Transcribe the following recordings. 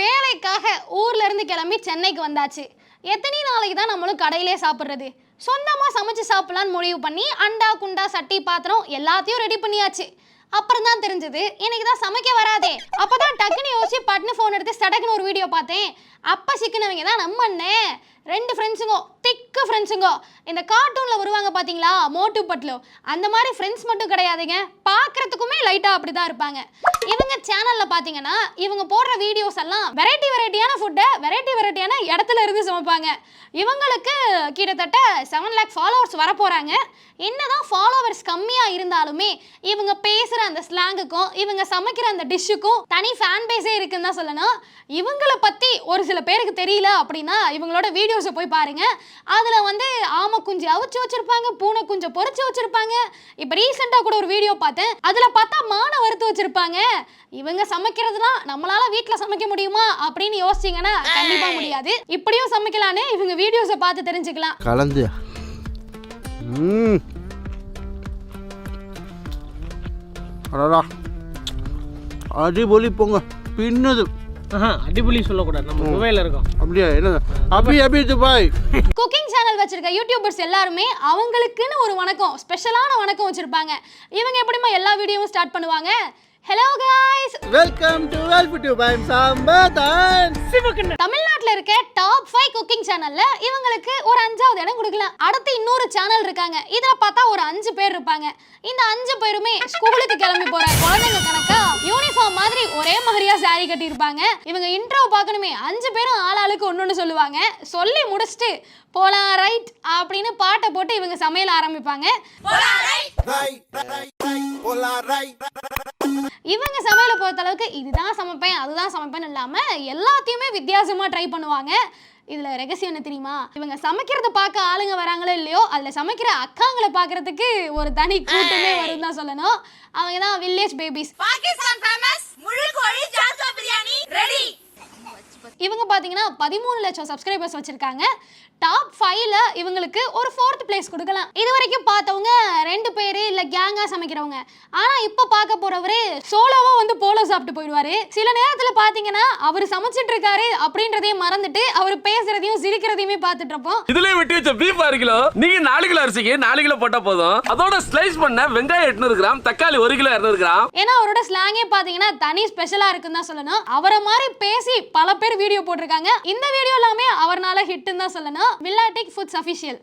வேலைக்காக ஊர்ல இருந்து கிளம்பி சென்னைக்கு வந்தாச்சு. எத்தனை நாளைக்கு தான் நம்மளும் கடையிலே சாப்பிட்றது? சொந்தமாக சமைச்சு சாப்பிடலான்னு முடிவு பண்ணி அண்டா குண்டா சட்டி பாத்திரம் எல்லாத்தையும் ரெடி பண்ணியாச்சு. அப்புறம் தான் தெரிஞ்சது எனக்கு தான் சமைக்க வராதே. அப்பதான் டக்குன்னு யோசிச்சு பட்னு ஃபோன் எடுத்து சடக்குன்னு ஒரு வீடியோ பார்த்தேன். அப்போ சிக்கினவங்க தான் நம்ம அண்ணன். 2 ஃப்ரெண்ட்ஸுங்கோ, திக்கு ஃப்ரெண்ட்ஸுங்கோ. இந்த கார்ட்டூனில் வருவாங்க பார்த்தீங்களா, மோட்டு பட்லோ, அந்த மாதிரி ஃப்ரெண்ட்ஸ் மட்டும் கிடையாதுங்க, பார்க்குறதுக்குமே லைட்டாக அப்படி தான் இருப்பாங்க. இவங்க சேனலில் பார்த்தீங்கன்னா இவங்க போடுற வீடியோஸ் எல்லாம் வெரைட்டியான ஃபுட்டை வெரைட்டியான இடத்துல இருந்து சமைப்பாங்க. இவங்களுக்கு கிட்டத்தட்ட 7 lakh ஃபாலோவர்ஸ் வரப்போகிறாங்க. என்னதான் ஃபாலோவர்ஸ் கம்மியாக இருந்தாலுமே இவங்க பேசுகிற அந்த ஸ்லாங்குக்கும் இவங்க சமைக்கிற அந்த டிஷ்ஷுக்கும் தனி ஃபேன் பேஸே இருக்குன்னு தான் சொல்லணும். இவங்களை பற்றி ஒரு சில பேருக்கு தெரியல அப்படின்னா இவங்களோட வீடியோஸை போய் பாருங்க. அதில் வந்து ஆமை குஞ்சு அவிச்சு வச்சுருப்பாங்க, பூனை குஞ்சை பொறிச்சு வச்சுருப்பாங்க. இப்போ ரீசெண்டாக கூட ஒரு வீடியோ பார்த்தேன், அதில் பார்த்தா மானை வறுத்து வச்சுருப்பாங்க. இவங்க சமைக்கிறதுலாம் நம்மளால வீட்டில் சமைக்க முடியுமா அப்படின்னு யோசிச்சிங்கன்னா கண்டிப்பாக முடியாது. இப்படியும் சமைக்கலான்னு இவங்க வீடியோஸை பார்த்து தெரிஞ்சுக்கலாம். கலந்து அடிபொலி போங்க பின்னது. அடிபொலி சொல்லக்கூடாது, நம்ம துவையில இருக்கோம். அப்படியே என்ன அப்படி துபாய் குக்கிங் சேனல் வச்சிருக்க யூடியூபர்ஸ் எல்லாருமே அவங்களுக்குன்னு ஒரு வணக்கம், ஸ்பெஷலான வணக்கம் வச்சிருப்பாங்க. இவங்க எப்படிமா எல்லா வீடியோவும் ஸ்டார்ட் பண்ணுவாங்க? Hello guys, welcome to Dubai சம்பதான் சிவகண்ண. தமிழ்நாட்டுல இருக்க டாப் 5 குக்கிங் சேனல்ல இவங்களுக்கு ஒரு 5வது இடம் கொடுக்கலாம். அடுத்து இன்னொரு சேனல் இருக்காங்க, இதுல பார்த்தா ஒரு 5 பேர் இருப்பாங்க. இந்த 5 பேருமே ஸ்கூலுக்கு கிளம்பி போற குழந்தைங்க கணக்கா யூனிஃபார்ம் மாதிரி ஒரே மாதிரியா சாரி கட்டி இருப்பாங்க. இவங்க இன்ட்ரோ பார்க்கணுமே 5 பேரும் ஆளாளுக்கு ஒன்னொன்னு சொல்லுவாங்க. சொல்லி முடிச்சுட்டு போலாம் ரைட் அப்படின்னு பாட்டை போட்டு இவங்க சமையல் ஆரம்பிப்பாங்க. இவங்க சமையலை பொறுத்த அளவுக்கு இதுதான் சமைப்பேன் அதுதான் சமைப்பேன்னு இல்லாம எல்லாத்தையுமே வித்தியாசமா ட்ரை பண்ணுவாங்க. இதுல ரகசியம் என்ன தெரியுமா? இவங்க சமைக்கிறத பார்க்க ஆளுங்க வராங்களோ இல்லையோ, அதுல சமைக்கிற அக்காங்களை பார்க்கறதுக்கு ஒரு தனி கூட்டமே வரும் தான் சொல்லணும். அவங்க தான் வில்லேஜ் பேபிஸ். பாகிஸ்தான் ஃபேமஸ் முழு கோழி ஜால்கா பிரியாணி ரெடி. இவங்க பார்த்தீங்கன்னா 13 லட்சம் சப்ஸ்கிரைபர்ஸ் வச்சிருக்காங்க. டாப் 5ல இவங்களுக்கு ஒரு 4th பிளேஸ் கொடுக்கலாம். இது வரைக்கும் பார்த்தவங்க 2 பேர் இல்லை கேங்காக சமைக்கிறவங்க. ஆனால் இப்போ பார்க்க போறவரு சோலோவா வந்து போலோ சாப்பிட்டு போயிடுவாரு. சில நேரத்தில் பார்த்தீங்கன்னா அவர் சமைச்சிட்டு இருக்காரு அப்படின்றதையும் மறந்துட்டு அவர் பேசுறதையும் சிரிக்கிறதையுமே பார்த்துட்டு இருப்போம். இதுலயே வெட்டி வச்ச பீஃப் 6 கிலோ, நீங்க 4 கிலோ அரிசிக்கு 4 கிலோ போட்டா போதும். அதோட ஸ்லைஸ் பண்ண வெங்காயம் 800 கிராம், தக்காளி 1 கிலோ 200 கிராம். ஏன்னா அவரோட ஸ்லாங்கே பார்த்தீங்கன்னா தனி ஸ்பெஷலா இருக்குன்னு தான் சொல்லணும். அவரை மாதிரி பேசி பல பேர் வீடியோ போட்டிருக்காங்க. இந்த வீடியோ எல்லாமே அவர்னால ஹிட்னு தான் சொல்லணும். Villatic Foods Official.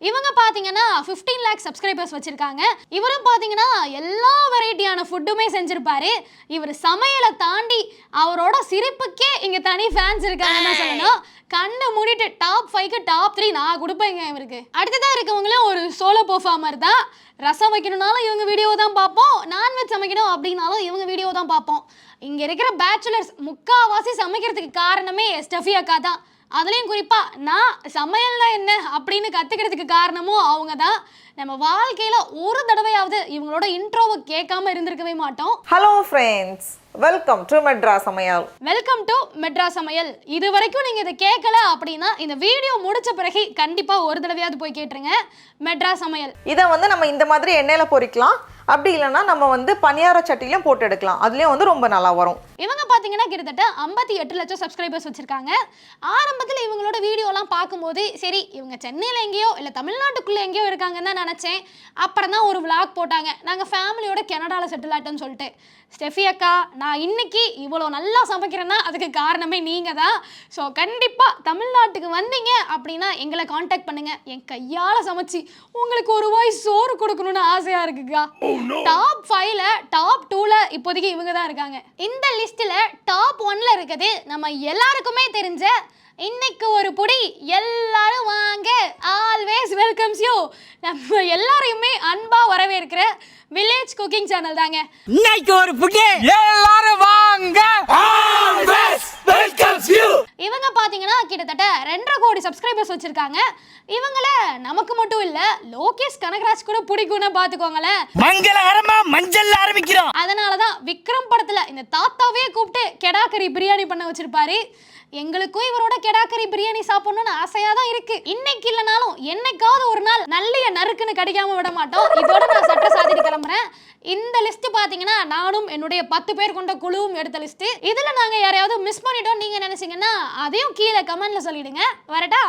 இவங்க பாத்தீங்கன்னா 15 lakh சப்ஸ்கிரைபர்ஸ் வச்சிருக்காங்க. இவரும் பாத்தீங்கன்னா எல்லா வெரைட்டியான ஃபுட்டுமே செஞ்சிருப்பாரு. இவர் சமையலை தாண்டி அவரோட சிரிப்புக்கே இங்க தனி ஃபேன்ஸ் இருக்காங்கன்னு சொல்லணும். கண்ணை மூடிட்டு டாப் 5க்கு டாப் 3 நான் கொடுப்பேங்க இவருக்கு. அடுத்ததான் இருக்கவங்களும் ஒரு சோலோ பெர்ஃபார்மர் தான். ரசம் வைக்கணும்னாலும் இவங்க வீடியோ தான் பார்ப்போம், நான்வெஜ் சமைக்கணும் அப்படின்னாலும் இவங்க வீடியோ தான் பார்ப்போம். இங்க இருக்கிற பேச்சுலர்ஸ் முக்காவாசி சமைக்கிறதுக்கு காரணமே ஸ்டெஃபி அக்கா தான். அதுலேயும் குறிப்பாக நான் சமையல்னா என்ன அப்படின்னு கற்றுக்கிறதுக்கு காரணமும் அவங்க தான். நம்ம வாழ்க்கையில் ஒரு தடவையாவது இவங்களோட இன்ட்ரோவை கேட்காம இருந்திருக்கவே மாட்டோம். Hello friends, welcome to Madras சமையல். வெல்கம் டு மெட்ராஸ் சமையல். இது வரைக்கும் நீங்கள் இதை கேட்கல அப்படின்னா இந்த வீடியோ முடிச்ச பிறகு கண்டிப்பாக ஒரு தடவையாவது போய் கேட்டுருங்க. மெட்ராஸ் சமையல் இதை வந்து நம்ம இந்த மாதிரி எண்ணெயில் பொரிக்கலாம், அப்படி இல்லைன்னா நம்ம வந்து பனியார சட்டிலையும் போட்டு எடுக்கலாம். அதுலேயும் வந்து ரொம்ப நல்லா வரும். இவங்க பார்த்தீங்கன்னா கிட்டத்தட்ட 58 லட்சம் சப்ஸ்கிரைபர்ஸ் வச்சிருக்காங்க. ஆரம்பத்தில் இவங்களோட வீடியோலாம் பார்க்கும்போது சரி இவங்க சென்னையில் எங்கேயோ இல்லை தமிழ்நாட்டுக்குள்ளே எங்கேயோ இருக்காங்கன்னு தான் நினச்சேன். அப்புறம் தான் ஒரு விளாக் போட்டாங்க, நாங்கள் ஃபேமிலியோட கனடாவில் செட்டில் ஆகிட்டோன்னு சொல்லிட்டு. ஸ்டெஃபி அக்கா, நான் இன்னைக்கு இவ்வளோ நல்லா சமைக்கிறேன்னா அதுக்கு காரணமே நீங்கள் தான். ஸோ கண்டிப்பாக தமிழ்நாட்டுக்கு வந்தீங்க அப்படின்னா எங்களை காண்டாக்ட் பண்ணுங்கள். என் கையால் சமைச்சு உங்களுக்கு ஒரு வாய் சோறு கொடுக்கணும்னு ஆசையாக இருக்குக்கா. டாப் 5ல டாப் 2ல இப்போதைக்கு இவங்க தான் இருக்காங்க. இந்த லிஸ்ட்டில் டாப் 1ல இருக்குது நம்ம எல்லாருக்குமே தெரிஞ்ச இன்னைக்கு ஒரு புடி எல்லாரும் வாங்க ஆல்வேஸ் வெல்கம்ஸ் யூ. நம்ம எல்லாரையுமே அன்பா வரவேற்கிற வில்லேஜ் குக்கிங் சேனல் தாங்க. இன்னைக்கு ஒரு புடி எல்லாரும் வாங்க ஆல்வேஸ் வெல்கம்ஸ் யூ. இவங்க பாத்தீங்கன்னா கிட்டத்தட்ட 2.5 கோடி சப்ஸ்கிரைபர்ஸ் வச்சிருக்காங்க. இவங்கள நமக்கு மட்டும் இல்ல லோகேஷ் கனகராஜ் கூட பிடிக்கும்னு பாத்துக்கோங்களேன். மங்களகரமா மஞ்சள் ஆரம்பிக்கிறோம். அதனாலதான் விக்ரம் படத்துல இந்த தாத்தாவே கூப்பிட்டு கெடாக்கறி பிரியாணி பண்ண வச்சிருப்பாரு. எங்களுக்கும் இவரோட கெடாக்கறி பிரியாணி சாப்பிடணும்னு ஆசையா தான் இருக்கு. இன்னைக்கு இல்லனாலும் என்னைக்காவது ஒரு நாள் நல்லிய நறுக்குன்னு கிடைக்காம விட மாட்டோம். இதோட நான் சட்ட சாதிட்டு கிளம்புறேன். இந்த லிஸ்ட் பாத்தீங்கன்னா நானும் என்னுடைய 10 பேர் கொண்ட குழுவும் எடுத்த லிஸ்ட். இதுல நாங்க யாரையாவது மிஸ் பண்ணிட்டோம் நீங்க நினைச்சீங்கன்னா அதையும் கீழே கமெண்ட்ல சொல்லிடுங்க. வரட்டா?